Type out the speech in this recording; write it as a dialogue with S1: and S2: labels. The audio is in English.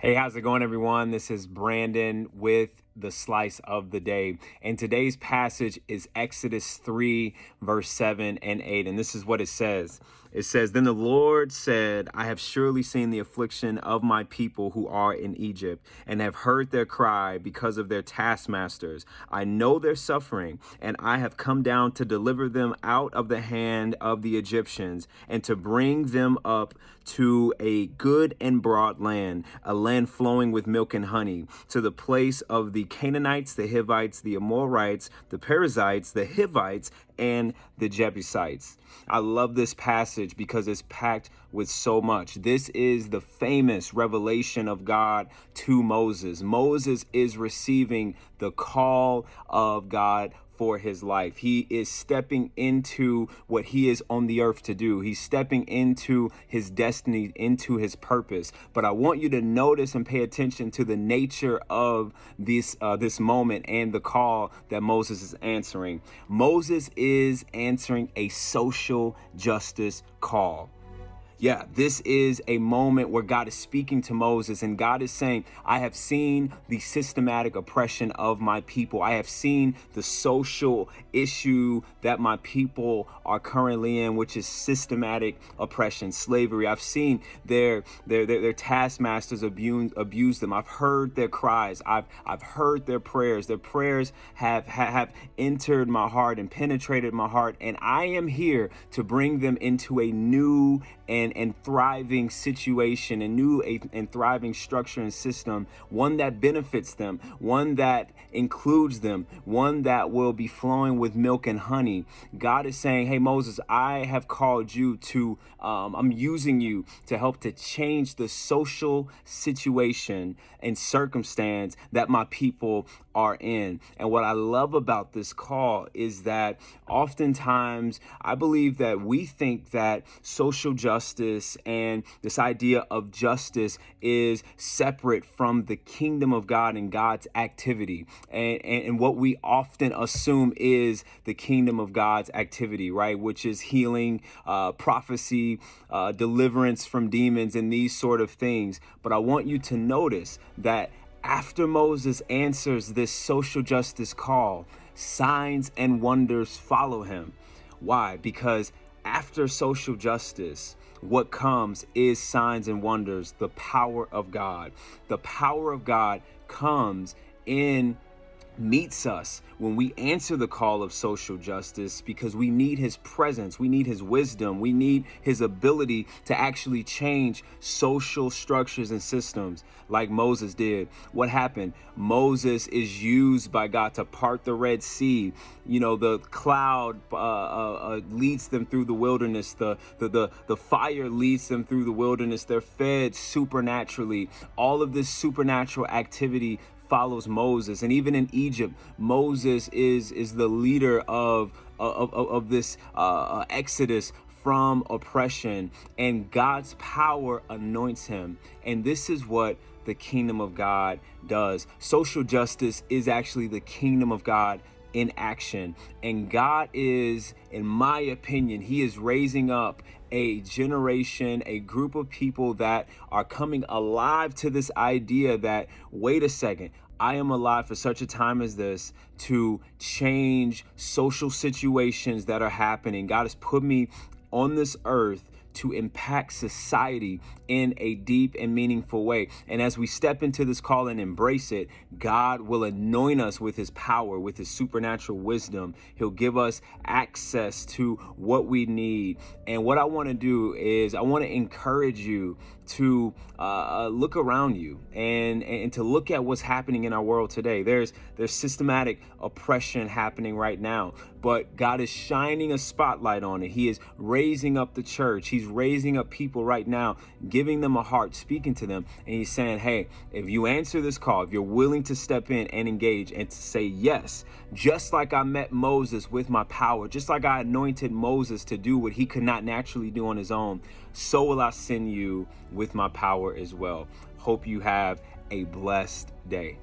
S1: Hey, how's it going, everyone? This is Brandon with the slice of the day. And today's passage is Exodus 3, verse 7 and 8. And this is what it says. It says, "Then the Lord said, I have surely seen the affliction of my people who are in Egypt, and have heard their cry because of their taskmasters. I know their suffering, and I have come down to deliver them out of the hand of the Egyptians, and to bring them up to a good and broad land, a land flowing with milk and honey, to the place of the Canaanites, the Hivites, the Amorites, the Perizzites, the Hivites, and the Jebusites." I love this passage because it's packed with so much. This is the famous revelation of God to Moses. Moses is receiving the call of God for his life. He is stepping into what he is on the earth to do. He's stepping into his destiny, into his purpose. But I want you to notice and pay attention to the nature of this moment and the call that Moses is answering. Moses is answering a social justice call. Yeah, this is a moment where God is speaking to Moses, and God is saying, I have seen the systematic oppression of my people. I have seen the social issue that my people are currently in, which is systematic oppression, slavery. I've seen their taskmasters abuse them. I've heard their cries. I've heard their prayers. Their prayers have entered my heart and penetrated my heart, and I am here to bring them into a new and thriving situation, a new and thriving structure and system, one that benefits them, one that includes them, one that will be flowing with milk and honey. God is saying, hey, Moses, I have called you to, I'm using you to help to change the social situation and circumstance that my people are in. And what I love about this call is that oftentimes I believe that we think that social justice and this idea of justice is separate from the kingdom of God and God's activity. And what we often assume is the kingdom of God's activity, right? Which is healing, prophecy, deliverance from demons, and these sort of things. But I want you to notice that after Moses answers this social justice call, signs and wonders follow him. Why? Because after social justice, what comes is signs and wonders, the power of God. The power of God comes in meets us when we answer the call of social justice, because we need his presence, we need his wisdom, we need his ability to actually change social structures and systems like Moses did. What happened? Moses is used by God to part the Red Sea. You know, the cloud leads them through the wilderness. The fire leads them through the wilderness. They're fed supernaturally. All of this supernatural activity follows Moses. And even in Egypt, Moses is the leader of this exodus from oppression, and God's power anoints him. And this is what the kingdom of God does. Social justice is actually the kingdom of God in action. And God is, in my opinion, he is raising up a generation, a group of people that are coming alive to this idea that, wait a second, I am alive for such a time as this to change social situations that are happening. God has put me on this earth to impact society in a deep and meaningful way. And as we step into this call and embrace it, God will anoint us with his power, with his supernatural wisdom. He'll give us access to what we need. And what I want to do is I want to encourage you to look around you and to look at what's happening in our world today. There's systematic oppression happening right now, but God is shining a spotlight on it. He is raising up the church. He's raising up people right now, giving them a heart, speaking to them. And he's saying, hey, if you answer this call, if you're willing to step in and engage and to say yes, just like I met Moses with my power, just like I anointed Moses to do what he could not naturally do on his own, so will I send you with my power as well. Hope you have a blessed day.